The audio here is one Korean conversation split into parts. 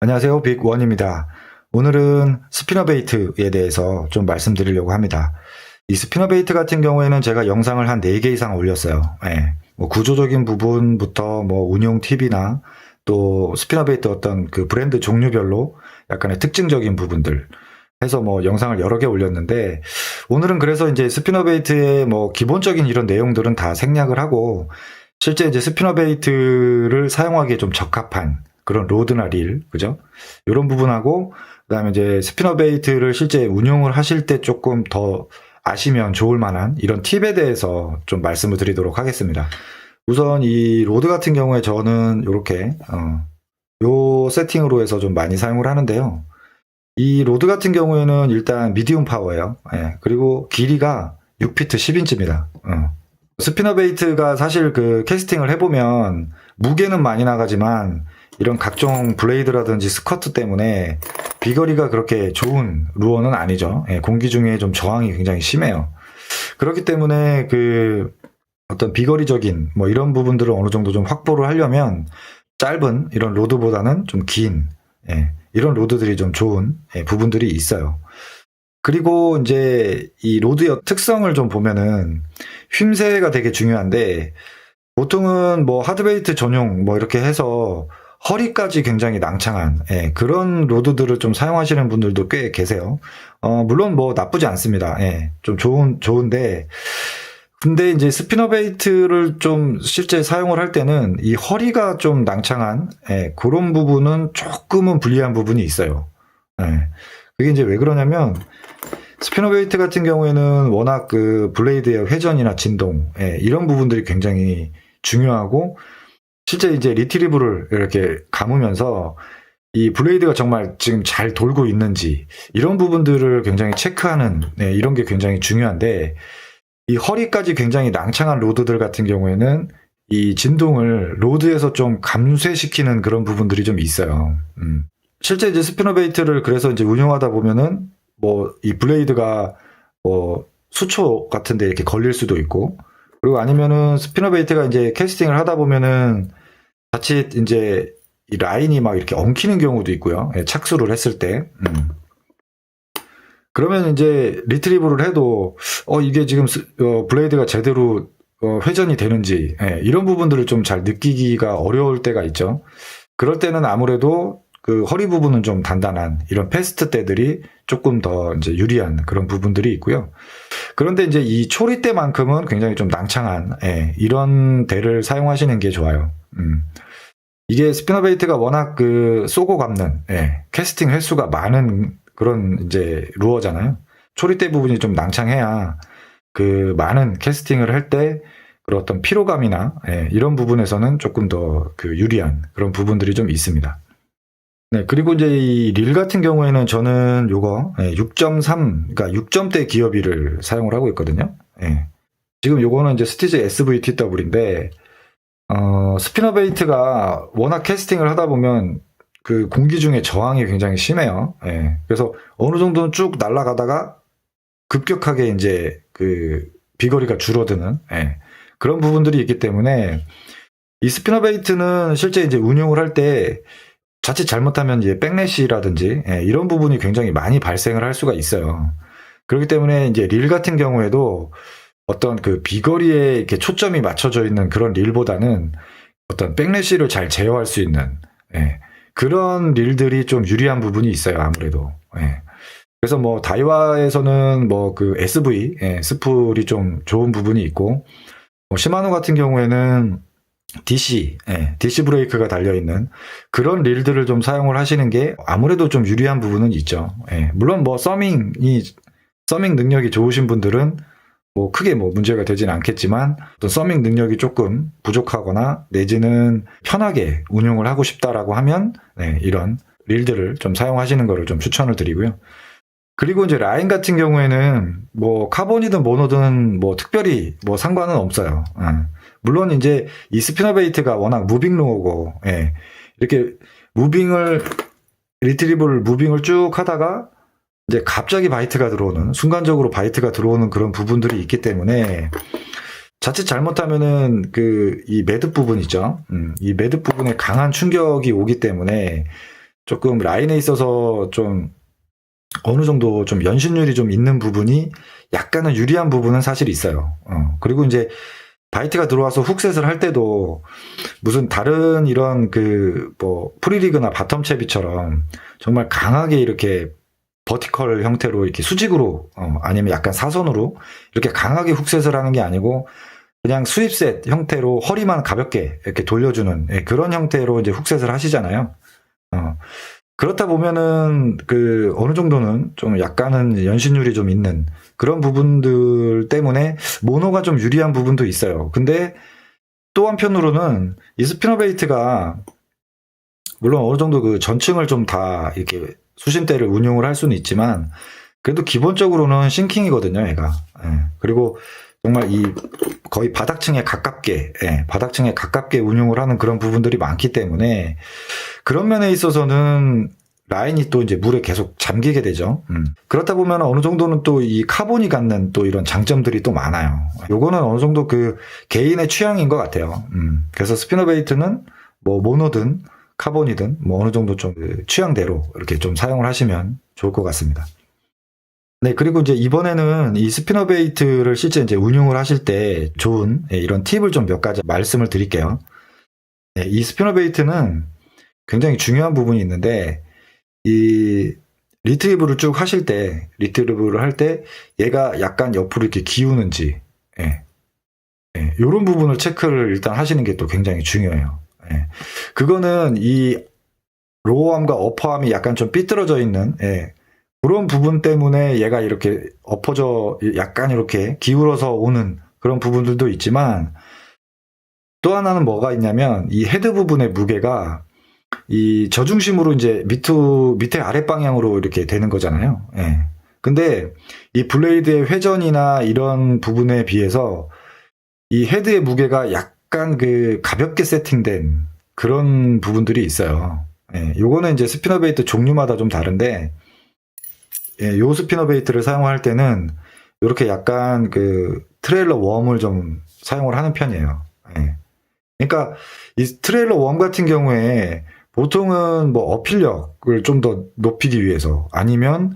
안녕하세요. 빅원입니다. 오늘은 스피너베이트에 대해서 좀 말씀드리려고 합니다. 이 스피너베이트 같은 경우에는 제가 영상을 한 4개 이상 올렸어요. 예. 뭐 구조적인 부분부터 뭐 운용 팁이나 또 스피너베이트 어떤 그 브랜드 종류별로 약간의 특징적인 부분들 해서 뭐 영상을 여러 개 올렸는데, 오늘은 그래서 이제 스피너베이트의 뭐 기본적인 이런 내용들은 다 생략을 하고, 실제 이제 스피너베이트를 사용하기에 좀 적합한 그런 로드나 릴, 그죠? 이런 부분하고, 그다음에 이제 스피너베이트를 실제 운용을 하실 때 조금 더 아시면 좋을 만한 이런 팁에 대해서 좀 말씀을 드리도록 하겠습니다. 우선 이 로드 같은 경우에 저는 이렇게 요 세팅으로 해서 좀 많이 사용을 하는데요. 이 로드 같은 경우에는 일단 미디움 파워예요. 예, 그리고 길이가 6피트 10인치입니다. 스피너베이트가 사실 그 캐스팅을 해보면 무게는 많이 나가지만 이런 각종 블레이드라든지 스커트 때문에 비거리가 그렇게 좋은 루어는 아니죠. 예, 공기 중에 좀 저항이 굉장히 심해요. 그렇기 때문에 그 어떤 비거리적인 뭐 이런 부분들을 어느 정도 좀 확보를 하려면 짧은 이런 로드보다는 좀 긴, 예, 이런 로드들이 좀 좋은 부분들이 있어요. 그리고 이제 이 로드의 특성을 좀 보면은 휨새가 되게 중요한데, 보통은 뭐 하드베이트 전용 뭐 이렇게 해서 허리까지 굉장히 낭창한 그런 로드들을 좀 사용하시는 분들도 꽤 계세요. 물론 뭐 나쁘지 않습니다. 예, 좀 좋은데, 근데 이제 스피너베이트를 좀 실제 사용을 할 때는 이 허리가 좀 낭창한 그런 부분은 조금은 불리한 부분이 있어요. 예. 그게 이제 왜 그러냐면, 스피너베이트 같은 경우에는 워낙 그 블레이드의 회전이나 진동, 이런 부분들이 굉장히 중요하고, 실제 이제 리트리브를 이렇게 감으면서 이 블레이드가 정말 지금 잘 돌고 있는지 이런 부분들을 굉장히 체크하는 이런 게 굉장히 중요한데, 이 허리까지 굉장히 낭창한 로드들 같은 경우에는 이 진동을 로드에서 좀 감쇄시키는 그런 부분들이 좀 있어요. 실제 이제 스피너베이트를 그래서 이제 운영하다 보면은 뭐 이 블레이드가 뭐 수초 같은데 이렇게 걸릴 수도 있고, 그리고 아니면은 스피너베이트가 이제 캐스팅을 하다 보면은 자칫 이제 이 라인이 막 이렇게 엉키는 경우도 있고요. 예, 착수를 했을 때. 그러면 이제 리트리브를 해도 이게 지금 블레이드가 제대로 회전이 되는지 이런 부분들을 좀 잘 느끼기가 어려울 때가 있죠. 그럴 때는 아무래도 그 허리 부분은 좀 단단한 이런 패스트 때들이 조금 더 이제 유리한 그런 부분들이 있고요. 그런데 이제 이 초리 때만큼은 굉장히 좀 낭창한 이런 대를 사용하시는 게 좋아요. 이게 스피너베이트가 워낙 그 쏘고 감는 캐스팅 횟수가 많은 그런 이제 루어잖아요. 초리대 부분이 좀 낭창해야 그 많은 캐스팅을 할 때 그런 어떤 피로감이나 이런 부분에서는 조금 더 그 유리한 그런 부분들이 좀 있습니다. 네, 그리고 이제 이 릴 같은 경우에는 저는 요거 6.3, 그러니까 6점대 기어비를 사용을 하고 있거든요. 지금 요거는 이제 스티즈 SVTW인데, 스피너베이트가 워낙 캐스팅을 하다 보면 그 공기 중에 저항이 굉장히 심해요. 그래서 어느 정도는 쭉 날아가다가 급격하게 이제 그 비거리가 줄어드는 그런 부분들이 있기 때문에, 이 스피너베이트는 실제 이제 운용을 할 때 자칫 잘못하면 이제 백래시라든지 이런 부분이 굉장히 많이 발생을 할 수가 있어요. 그렇기 때문에 이제 릴 같은 경우에도 어떤 그 비거리에 이렇게 초점이 맞춰져 있는 그런 릴보다는 어떤 백래시를 잘 제어할 수 있는 그런 릴들이 좀 유리한 부분이 있어요, 아무래도. 그래서 뭐 다이와에서는 뭐 그 SV 스풀이 좀 좋은 부분이 있고, 뭐 시마노 같은 경우에는 DC 브레이크가 달려있는 그런 릴들을 좀 사용을 하시는 게 아무래도 좀 유리한 부분은 있죠. 물론 뭐 서밍 능력이 좋으신 분들은 뭐 크게 뭐 문제가 되진 않겠지만, 어떤 서밍 능력이 조금 부족하거나 내지는 편하게 운용을 하고 싶다라고 하면 이런 릴들을 좀 사용하시는 거를 좀 추천을 드리고요. 그리고 이제 라인 같은 경우에는 뭐 카본이든 모노든 뭐 특별히 뭐 상관은 없어요. 물론 이제 이 스피너베이트가 워낙 무빙 루어고 이렇게 리트리브를 무빙을 쭉 하다가 이제 갑자기 바이트가 들어오는, 순간적으로 바이트가 들어오는 그런 부분들이 있기 때문에 자칫 잘못하면은 이 매듭 부분 있죠. 이 매듭 부분에 강한 충격이 오기 때문에 조금 라인에 있어서 좀 어느 정도 좀 연신율이 좀 있는 부분이 약간은 유리한 부분은 사실 있어요. 그리고 이제 바이트가 들어와서 훅셋을 할 때도 무슨 다른 이런 그 뭐 프리리그나 바텀 채비처럼 정말 강하게 이렇게 버티컬 형태로 이렇게 수직으로 아니면 약간 사선으로 이렇게 강하게 훅셋을 하는 게 아니고 그냥 스윕셋 형태로 허리만 가볍게 이렇게 돌려주는 그런 형태로 이제 훅셋을 하시잖아요. 그렇다 보면은 그 어느 정도는 좀 약간은 연신율이 좀 있는 그런 부분들 때문에 모노가 좀 유리한 부분도 있어요. 근데 또 한편으로는 이 스피너베이트가 물론 어느 정도 그 전층을 좀 다 이렇게 수심대를 운용을 할 수는 있지만 그래도 기본적으로는 싱킹이거든요, 얘가. 그리고 정말 이 거의 바닥층에 가깝게 바닥층에 가깝게 운용을 하는 그런 부분들이 많기 때문에 그런 면에 있어서는 라인이 또 이제 물에 계속 잠기게 되죠. 그렇다 보면 어느 정도는 또 이 카본이 갖는 또 이런 장점들이 또 많아요. 요거는 어느 정도 그 개인의 취향인 것 같아요. 그래서 스피너베이트는 뭐 모노든 카본이든 뭐 어느 정도 좀 그 취향대로 이렇게 좀 사용을 하시면 좋을 것 같습니다. 네, 그리고 이제 이번에는 이 스피너베이트를 실제 이제 운용을 하실 때 좋은 이런 팁을 좀 몇 가지 말씀을 드릴게요. 이 스피너베이트는 굉장히 중요한 부분이 있는데 이 리트리브를 쭉 하실 때 리트리브를 할 때 얘가 약간 옆으로 이렇게 기우는지 이런 부분을 체크를 일단 하시는 게 또 굉장히 중요해요. 그거는 이 로어암과 어퍼암이 약간 좀 삐뚤어져 있는 그런 부분 때문에 얘가 이렇게 엎어져 약간 이렇게 기울어서 오는 그런 부분들도 있지만 또 하나는 뭐가 있냐면 이 헤드 부분의 무게가 이 저중심으로 이제 밑에 아랫 방향으로 이렇게 되는 거잖아요. 근데 이 블레이드의 회전이나 이런 부분에 비해서 이 헤드의 무게가 약간 그 가볍게 세팅된 그런 부분들이 있어요. 요거는 이제 스피너베이트 종류마다 좀 다른데 요 스피너베이트를 사용할 때는 이렇게 약간 그 트레일러 웜을 좀 사용을 하는 편이에요. 그러니까 이 트레일러 웜 같은 경우에 보통은 뭐 어필력을 좀 더 높이기 위해서 아니면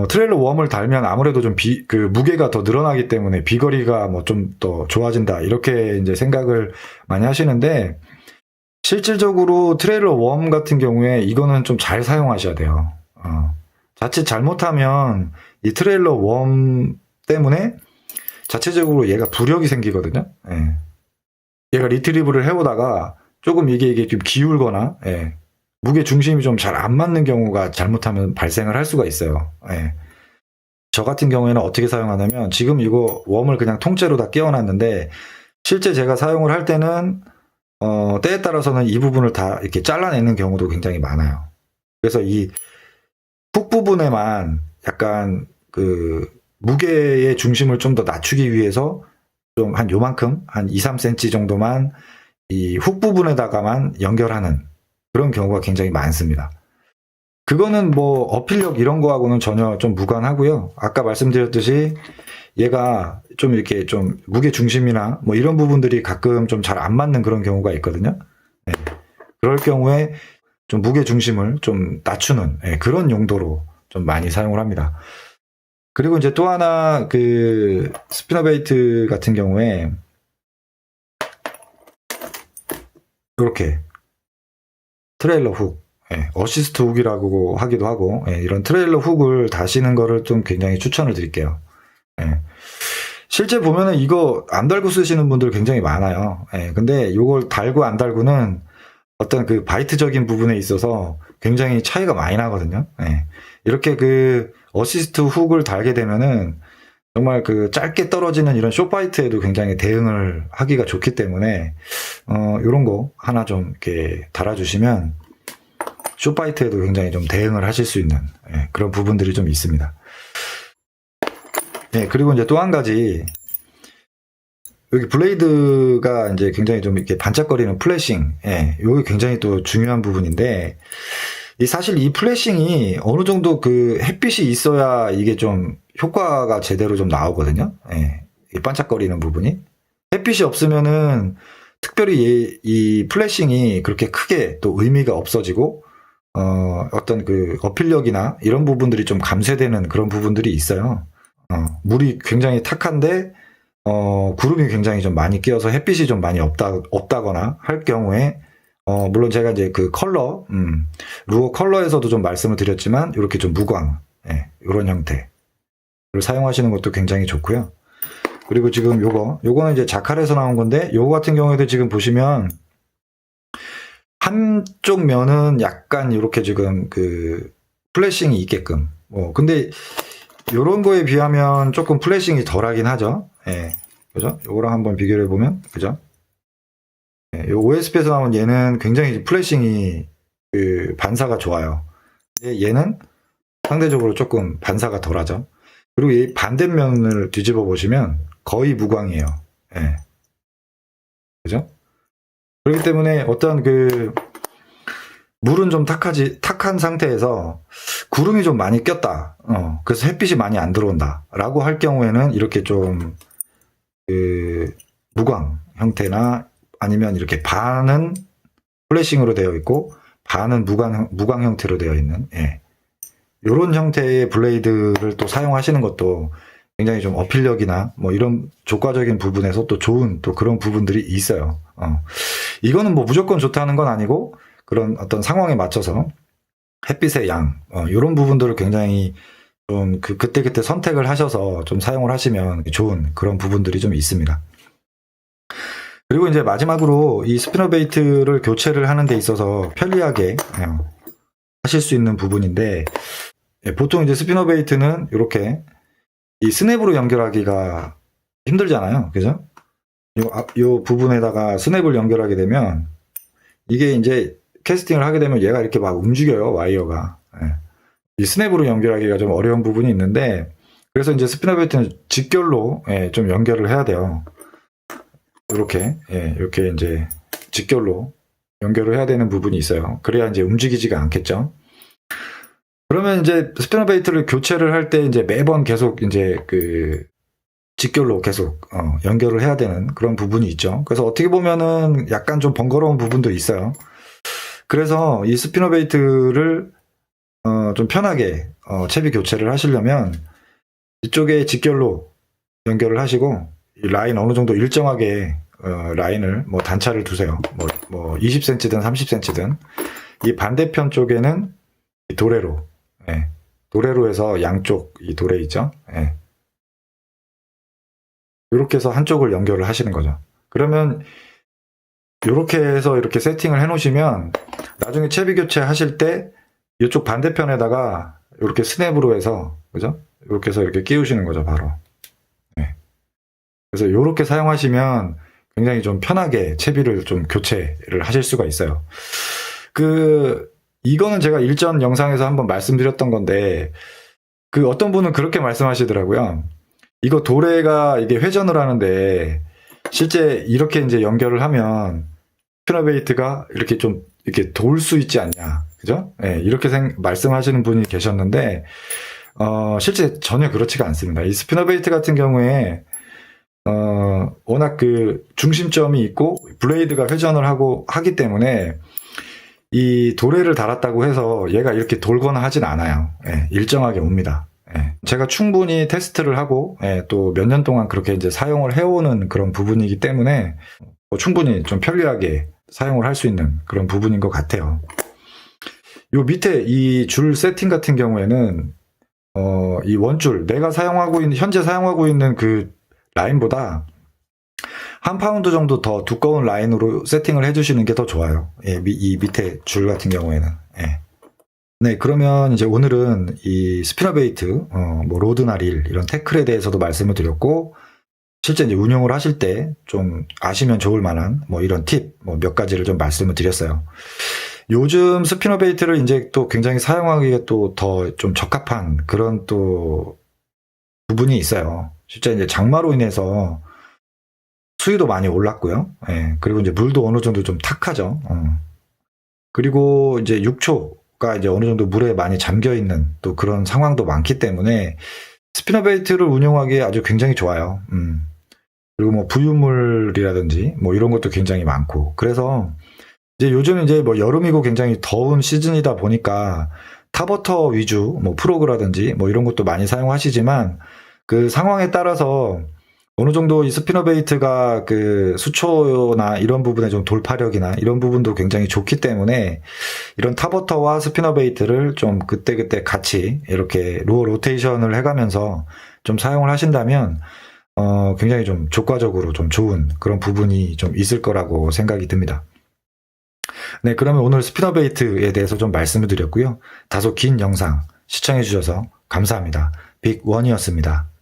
트레일러 웜을 달면 아무래도 좀 그 무게가 더 늘어나기 때문에 비거리가 뭐 좀 더 좋아진다 이렇게 이제 생각을 많이 하시는데 실질적으로 트레일러 웜 같은 경우에 이거는 좀 잘 사용하셔야 돼요. 자칫 잘못하면 이 트레일러 웜 때문에 자체적으로 얘가 부력이 생기거든요. 얘가 리트리브를 해오다가 조금 이게 좀 기울거나 무게 중심이 좀 잘 안 맞는 경우가 잘못하면 발생을 할 수가 있어요. 저 같은 경우에는 어떻게 사용하냐면 지금 이거 웜을 그냥 통째로 다 끼워놨는데 실제 제가 사용을 할 때는 때에 따라서는 이 부분을 다 이렇게 잘라내는 경우도 굉장히 많아요. 그래서 이 훅 부분에만 약간 그 무게의 중심을 좀 더 낮추기 위해서 좀 한 요만큼 한 2, 3cm 정도만 이 훅 부분에다가만 연결하는 그런 경우가 굉장히 많습니다. 그거는 뭐 어필력 이런 거하고는 전혀 좀 무관하고요. 아까 말씀드렸듯이 얘가 좀 이렇게 좀 무게 중심이나 뭐 이런 부분들이 가끔 좀 잘 안 맞는 그런 경우가 있거든요. 그럴 경우에 좀 무게 중심을 좀 낮추는 그런 용도로 좀 많이 사용을 합니다. 그리고 이제 또 하나 그 스피너베이트 같은 경우에 이렇게 트레일러 훅, 어시스트 훅이라고 하기도 하고 이런 트레일러 훅을 다시는 거를 좀 굉장히 추천을 드릴게요. 실제 보면은 이거 안 달고 쓰시는 분들 굉장히 많아요. 근데 이걸 달고 안 달고는 어떤 그 바이트적인 부분에 있어서 굉장히 차이가 많이 나거든요. 이렇게 그 어시스트 훅을 달게 되면은 정말 그 짧게 떨어지는 이런 숏바이트에도 굉장히 대응을 하기가 좋기 때문에 이런 거 하나 좀 이렇게 달아주시면 숏바이트에도 굉장히 좀 대응을 하실 수 있는 그런 부분들이 좀 있습니다. 그리고 이제 또 한 가지 여기 블레이드가 이제 굉장히 좀 이렇게 반짝거리는 플래싱, 이게 굉장히 또 중요한 부분인데, 사실 이 플래싱이 어느 정도 그 햇빛이 있어야 이게 좀 효과가 제대로 좀 나오거든요. 이 반짝거리는 부분이. 햇빛이 없으면은 특별히 이 플래싱이 그렇게 크게 또 의미가 없어지고, 어떤 그 어필력이나 이런 부분들이 좀 감쇄되는 그런 부분들이 있어요. 물이 굉장히 탁한데, 구름이 굉장히 좀 많이 끼어서 햇빛이 좀 많이 없다거나 할 경우에, 물론 제가 이제 그 루어 컬러에서도 좀 말씀을 드렸지만, 이렇게 좀 무광, 예, 이런 형태를 사용하시는 것도 굉장히 좋고요. 그리고 지금 요거는 이제 자칼에서 나온 건데, 요거 같은 경우에도 지금 보시면, 한쪽 면은 약간 이렇게 지금 그 플래싱이 있게끔. 근데 요런 거에 비하면 조금 플래싱이 덜하긴 하죠. 예. 그죠? 요거랑 한번 비교를 해보면, 그죠? 예, 요 OSP에서 나온 얘는 굉장히 플래싱이 그 반사가 좋아요. 얘는 상대적으로 조금 반사가 덜하죠. 그리고 이 반대면을 뒤집어 보시면 거의 무광이에요. 예. 그죠? 그렇기 때문에 어떤 그 물은 좀 탁한 상태에서 구름이 좀 많이 꼈다. 그래서 햇빛이 많이 안 들어온다. 라고 할 경우에는 이렇게 좀 그 무광 형태나 아니면 이렇게 반은 플래싱으로 되어 있고 반은 무광 형태로 되어 있는, 예. 요런 형태의 블레이드를 또 사용하시는 것도 굉장히 좀 어필력이나 뭐 이런 조과적인 부분에서 또 좋은 또 그런 부분들이 있어요. 이거는 뭐 무조건 좋다는 건 아니고 그런 어떤 상황에 맞춰서 햇빛의 양, 이런 부분들을 굉장히 좀 그때그때 선택을 하셔서 좀 사용을 하시면 좋은 그런 부분들이 좀 있습니다. 그리고 이제 마지막으로 이 스피너 베이트를 교체를 하는 데 있어서 편리하게 하실 수 있는 부분인데, 보통 이제 스피너 베이트는 이렇게 이 스냅으로 연결하기가 힘들잖아요. 그죠? 요 부분에다가 스냅을 연결하게 되면 이게 이제 캐스팅을 하게 되면 얘가 이렇게 막 움직여요, 와이어가. 예. 이 스냅으로 연결하기가 좀 어려운 부분이 있는데, 그래서 이제 스피너 베이트는 직결로 좀 연결을 해야 돼요. 이렇게 이제 직결로 연결을 해야 되는 부분이 있어요. 그래야 이제 움직이지가 않겠죠. 그러면 이제 스피너 베이트를 교체를 할 때 이제 매번 계속 이제 그 직결로 계속 연결을 해야 되는 그런 부분이 있죠. 그래서 어떻게 보면은 약간 좀 번거로운 부분도 있어요. 그래서 이 스피너 베이트를 좀 편하게 채비 교체를 하시려면 이쪽에 직결로 연결을 하시고 이 라인 어느 정도 일정하게 라인을 뭐 단차를 두세요. 뭐 20cm든 30cm든 이 반대편 쪽에는 이 도래로, 예. 도래로 해서 양쪽 이 도래 있죠. 예. 이렇게 해서 한쪽을 연결을 하시는 거죠. 그러면 이렇게 해서 이렇게 세팅을 해 놓으시면 나중에 채비 교체 하실 때 이쪽 반대편에다가 이렇게 스냅으로 해서, 그죠? 이렇게 해서 이렇게 끼우시는 거죠, 바로. 네. 그래서 이렇게 사용하시면 굉장히 좀 편하게 채비를 좀 교체를 하실 수가 있어요. 이거는 제가 일전 영상에서 한번 말씀드렸던 건데, 어떤 분은 그렇게 말씀하시더라고요. 이거 도래가 이게 회전을 하는데, 실제 이렇게 이제 연결을 하면, 스피너베이트가 이렇게 좀, 이렇게 돌 수 있지 않냐. 그죠? 네, 이렇게 말씀하시는 분이 계셨는데, 실제 전혀 그렇지가 않습니다. 이 스피너베이트 같은 경우에, 워낙 그 중심점이 있고, 블레이드가 회전을 하기 때문에, 이 도래를 달았다고 해서 얘가 이렇게 돌거나 하진 않아요. 예, 일정하게 옵니다. 예, 제가 충분히 테스트를 하고, 또 몇 년 동안 그렇게 이제 사용을 해오는 그런 부분이기 때문에, 충분히 좀 편리하게 사용을 할 수 있는 그런 부분인 것 같아요. 요 밑에 이 줄 세팅 같은 경우에는 이 원줄 내가 현재 사용하고 있는 그 라인보다 한 파운드 정도 더 두꺼운 라인으로 세팅을 해주시는 게 더 좋아요. 예, 이 밑에 줄 같은 경우에는. 예. 네, 그러면 이제 오늘은 이 스피너 베이트, 뭐 로드나 릴 이런 태클에 대해서도 말씀을 드렸고, 실제 이제 운용을 하실 때 좀 아시면 좋을 만한 뭐 이런 팁, 뭐 몇 가지를 좀 말씀을 드렸어요. 요즘 스피너 베이트를 이제 또 굉장히 사용하기에 또 더 좀 적합한 그런 또 부분이 있어요. 실제 이제 장마로 인해서 수위도 많이 올랐고요. 예, 그리고 이제 물도 어느 정도 좀 탁하죠. 그리고 이제 육초가 이제 어느 정도 물에 많이 잠겨 있는 또 그런 상황도 많기 때문에 스피너 베이트를 운용하기에 아주 굉장히 좋아요. 그리고 뭐 부유물이라든지 뭐 이런 것도 굉장히 많고, 그래서 이제 요즘 이제 뭐 여름이고 굉장히 더운 시즌이다 보니까 타버터 위주 뭐 프로그라든지 뭐 이런 것도 많이 사용하시지만 그 상황에 따라서 어느 정도 이 스피너 베이트가 그 수초나 이런 부분에 좀 돌파력이나 이런 부분도 굉장히 좋기 때문에 이런 타버터와 스피너 베이트를 좀 그때그때 같이 이렇게 로테이션을 해가면서 좀 사용을 하신다면 굉장히 좀 조과적으로 좀 좋은 그런 부분이 좀 있을 거라고 생각이 듭니다. 네, 그러면 오늘 스피너 베이트에 대해서 좀 말씀을 드렸고요. 다소 긴 영상 시청해 주셔서 감사합니다. 빅원이었습니다.